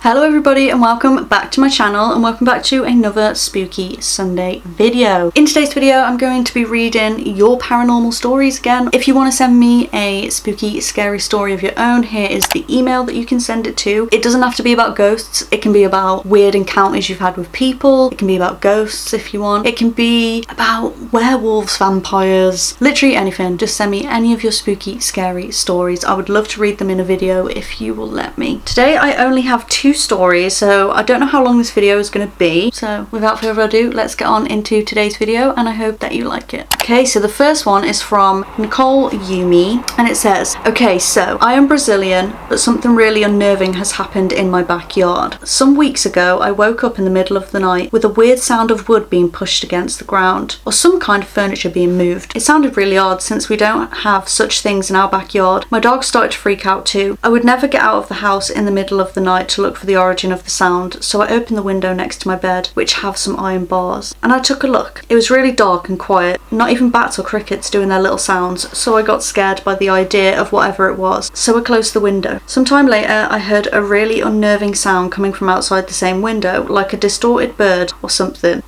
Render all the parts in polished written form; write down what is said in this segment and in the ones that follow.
Hello everybody and welcome back to my channel and welcome back to another Spooky Sunday video. In today's video I'm going to be reading your paranormal stories again. If you want to send me a spooky scary story of your own, here is the email that you can send it to. It doesn't have to be about ghosts, it can be about weird encounters you've had with people, it can be about ghosts if you want, it can be about werewolves, vampires, literally anything. Just send me any of your spooky scary stories. I would love to read them in a video if you will let me. Today I only have two stories, so I don't know how long this video is going to be, so without further ado, let's get on into today's video and I hope that you like it. Okay, so the first one is from Nicole Yumi and it says, okay, so I am Brazilian, but something really unnerving has happened in my backyard. Some weeks ago I woke up in the middle of the night with a weird sound of wood being pushed against the ground or some kind of furniture being moved. It sounded really odd since we don't have such things in our backyard. My dog started to freak out too. I would never get out of the house in the middle of the night to look for the origin of the sound, so I opened the window next to my bed, which have some iron bars, and I took a look. It was really dark and quiet, not even bats or crickets doing their little sounds, so I got scared by the idea of whatever it was, so I closed the window. Sometime later I heard a really unnerving sound coming from outside the same window, like a distorted bird or something.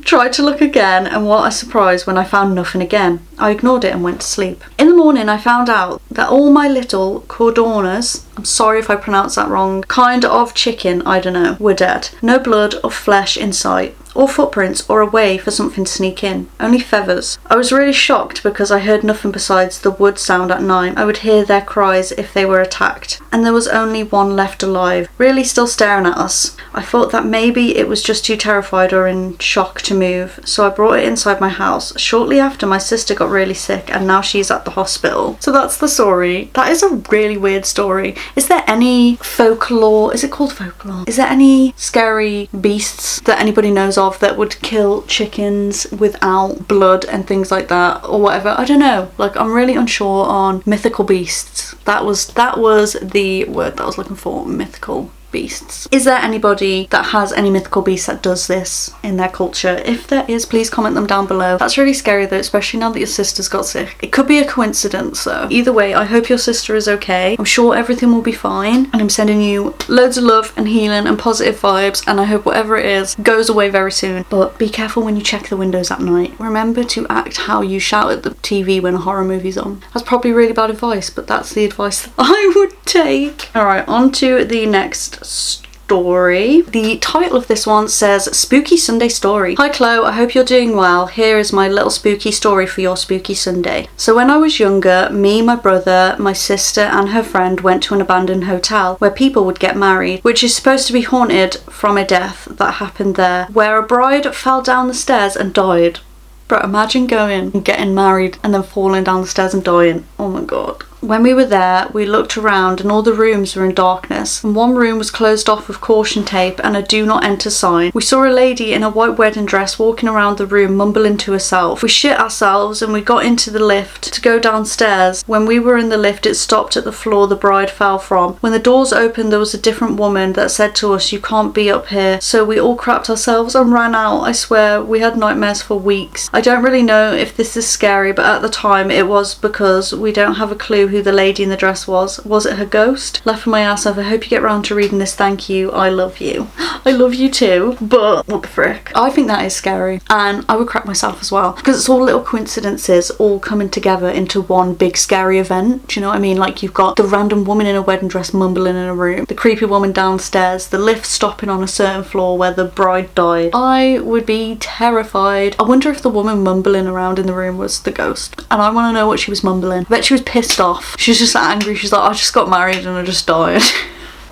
Tried to look again, and what a surprise when I found nothing again. I ignored it and went to sleep. In the morning I found out that all my little codornas, I'm sorry if I pronounced that wrong, kind of chicken, I don't know, were dead. No blood or flesh in sight, or footprints or a way for something to sneak in, only feathers. I was really shocked because I heard nothing besides the wood sound at night. I would hear their cries if they were attacked, and there was only one left alive, really still staring at us. I thought that maybe it was just too terrified or in shock to move, so I brought it inside my house. Shortly after, my sister got really sick and now she's at the hospital. So that's the story. That is a really weird story. Is there any folklore, is it called folklore? Is there any scary beasts that anybody knows of that would kill chickens without blood and things like that or whatever? I don't know, like I'm really unsure on mythical beasts. That was the word that I was looking for, mythical beasts. Is there anybody that has any mythical beasts that does this in their culture? If there is, please comment them down below. That's really scary though, especially now that your sister's got sick. It could be a coincidence though. Either way, I hope your sister is okay. I'm sure everything will be fine, and I'm sending you loads of love and healing and positive vibes, and I hope whatever it is goes away very soon. But be careful when you check the windows at night. Remember to act how you shout at the TV when a horror movie's on. That's probably really bad advice, but that's the advice that I would take. Alright, on to the next story. The title of this one says Spooky Sunday Story. Hi Khlo, I hope you're doing well. Here is my little spooky story for your spooky Sunday. So when I was younger, me, my brother, my sister and her friend went to an abandoned hotel where people would get married, which is supposed to be haunted from a death that happened there, where a bride fell down the stairs and died. Bro, imagine going and getting married and then falling down the stairs and dying. Oh my god. When we were there, we looked around and all the rooms were in darkness, and one room was closed off with caution tape and a do not enter sign. We saw a lady in a white wedding dress walking around the room mumbling to herself. We shit ourselves and we got into the lift to go downstairs. When we were in the lift, it stopped at the floor the bride fell from. When the doors opened, there was a different woman that said to us, "You can't be up here." So we all crapped ourselves and ran out. I swear, we had nightmares for weeks. I don't really know if this is scary, but at the time it was, because we don't have a clue who the lady in the dress was. Was it her ghost? Laughing my ass off. I hope you get round to reading this. Thank you. I love you. I love you too, but what the frick? I think that is scary, and I would crap myself as well, because it's all little coincidences all coming together into one big scary event. Do you know what I mean? Like, you've got the random woman in a wedding dress mumbling in a room, the creepy woman downstairs, the lift stopping on a certain floor where the bride died. I would be terrified. I wonder if the woman mumbling around in the room was the ghost, and I want to know what she was mumbling. I bet she was pissed off. She's just angry. She's like, I just got married and I just died.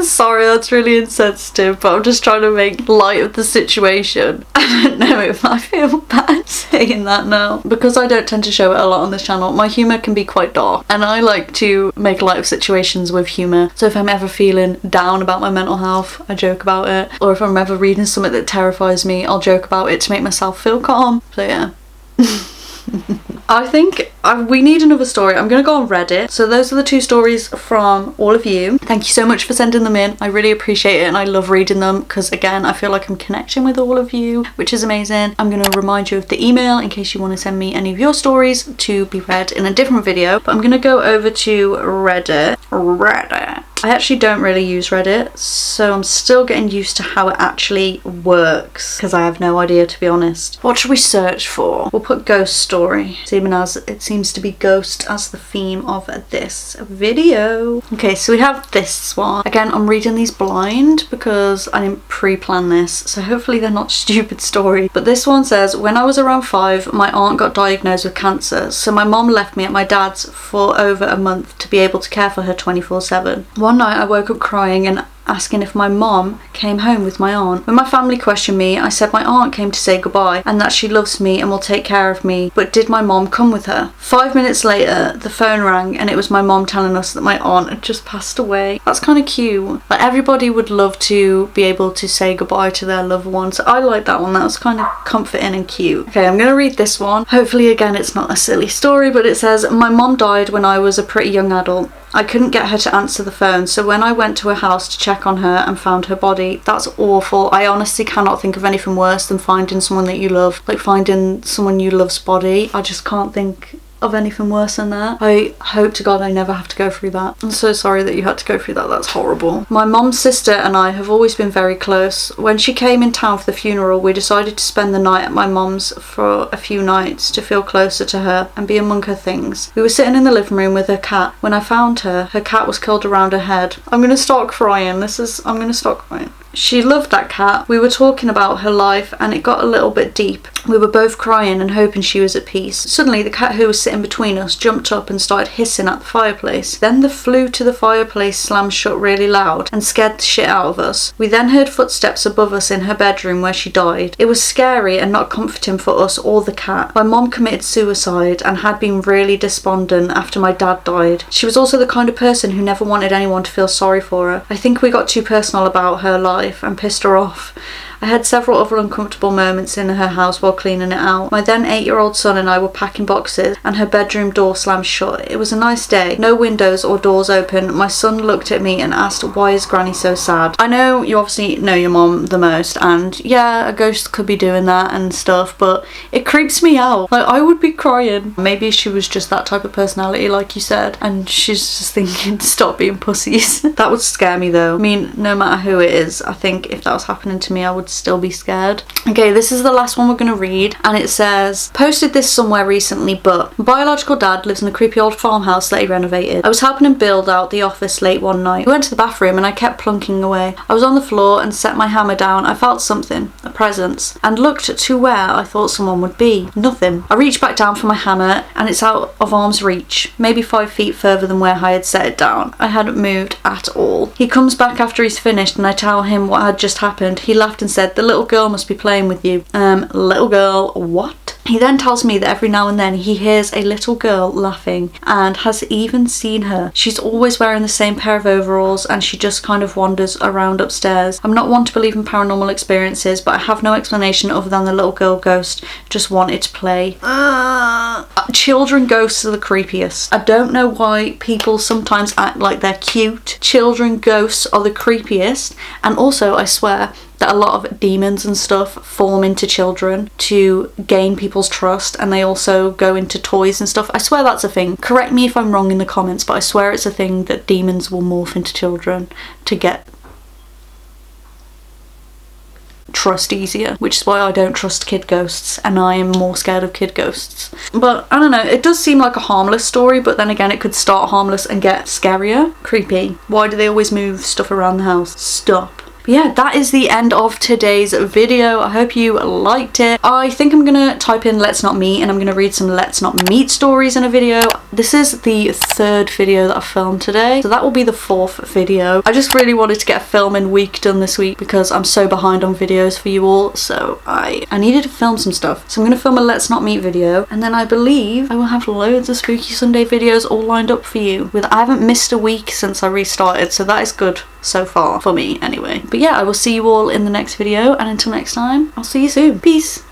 Sorry, that's really insensitive, but I'm just trying to make light of the situation. I don't know if I feel bad saying that now, because I don't tend to show it a lot on this channel. My humour can be quite dark, and I like to make light of situations with humour. So if I'm ever feeling down about my mental health, I joke about it. Or if I'm ever reading something that terrifies me, I'll joke about it to make myself feel calm. So yeah. I think we need another story. I'm gonna go on Reddit. So those are the 2 stories from all of you. Thank you so much for sending them in. I really appreciate it, and I love reading them because, again, I feel like I'm connecting with all of you, which is amazing. I'm gonna remind you of the email in case you want to send me any of your stories to be read in a different video. But I'm gonna go over to Reddit. I actually don't really use Reddit, so I'm still getting used to how it actually works because I have no idea, to be honest. What should we search for? We'll put ghost story, even as it seems to be ghost as the theme of this video. Okay, so we have this one. Again, I'm reading these blind because I didn't pre-plan this, so hopefully they're not stupid stories. But this one says, when I was around 5, my aunt got diagnosed with cancer, so my mom left me at my dad's for over a month to be able to care for her 24/7. One night I woke up crying and asking if my mom came home with my aunt. When my family questioned me, I said my aunt came to say goodbye and that she loves me and will take care of me, but did my mom come with her? 5 minutes later, the phone rang and it was my mom telling us that my aunt had just passed away. That's kind of cute. Like, everybody would love to be able to say goodbye to their loved ones. I like that one. That was kind of comforting and cute. Okay, I'm gonna read this one. Hopefully, again, it's not a silly story, but it says, my mom died when I was a pretty young adult. I couldn't get her to answer the phone, so when I went to her house to check on her and found her body, that's awful. I honestly cannot think of anything worse than finding someone that you love. Like, finding someone you love's body. I just can't think of anything worse than that. I hope to God I never have to go through that. I'm so sorry that you had to go through that. That's horrible. My mom's sister and I have always been very close. When she came in town for the funeral, we decided to spend the night at my mom's for a few nights to feel closer to her and be among her things. We were sitting in the living room with her cat. When I found her cat was curled around her head. I'm gonna start crying. I'm gonna start crying. She loved that cat. We were talking about her life and it got a little bit deep. We were both crying and hoping she was at peace. Suddenly the cat who was sitting between us jumped up and started hissing at the fireplace. Then the flue to the fireplace slammed shut really loud and scared the shit out of us. We then heard footsteps above us in her bedroom where she died. It was scary and not comforting for us or the cat. My mom committed suicide and had been really despondent after my dad died. She was also the kind of person who never wanted anyone to feel sorry for her. I think we got too personal about her life and pissed her off. I had several other uncomfortable moments in her house while cleaning it out. My then 8-year-old son and I were packing boxes and her bedroom door slammed shut. It was a nice day, no windows or doors open. My son looked at me and asked, why is Granny so sad? I know you obviously know your mom the most, and yeah, a ghost could be doing that and stuff, but it creeps me out. Like, I would be crying. Maybe she was just that type of personality, like you said, and she's just thinking, stop being pussies. That would scare me though. I mean, no matter who it is, I think if that was happening to me, I would still be scared. Okay, this is the last one we're gonna read, and it says, posted this somewhere recently, but my biological dad lives in a creepy old farmhouse that he renovated. I was helping him build out the office late one night. We went to the bathroom and I kept plunking away. I was on the floor and set my hammer down. I felt something, a presence, and looked to where I thought someone would be. Nothing. I reached back down for my hammer and it's out of arm's reach, maybe 5 feet further than where I had set it down. I hadn't moved at all. He comes back after he's finished and I tell him what had just happened. He laughed and said, the little girl must be playing with you. Little girl, what? He then tells me that every now and then he hears a little girl laughing and has even seen her. She's always wearing the same pair of overalls and she just kind of wanders around upstairs. I'm not one to believe in paranormal experiences, but I have no explanation other than the little girl ghost just wanted to play. Children ghosts are the creepiest. I don't know why people sometimes act like they're cute. Children ghosts are the creepiest, and also I swear that a lot of demons and stuff form into children to gain people's trust, and they also go into toys and stuff. I swear that's a thing. Correct me if I'm wrong in the comments, but I swear it's a thing that demons will morph into children to get trust easier, which is why I don't trust kid ghosts, and I am more scared of kid ghosts. But I don't know, it does seem like a harmless story, but then again it could start harmless and get scarier. Creepy. Why do they always move stuff around the house? Stop. Yeah, that is the end of today's video. I hope you liked it. I think I'm gonna type in let's not meet and I'm gonna read some let's not meet stories in a video. This is the 3rd video that I filmed today, so that will be the 4th video. I just really wanted to get a filming week done this week because I'm so behind on videos for you all, so I needed to film some stuff. So I'm gonna film a let's not meet video, and then I believe I will have loads of Spooky Sunday videos all lined up for you. I haven't missed a week since I restarted, so that is good so far for me anyway. But yeah, I will see you all in the next video, and until next time, I'll see you soon. Peace.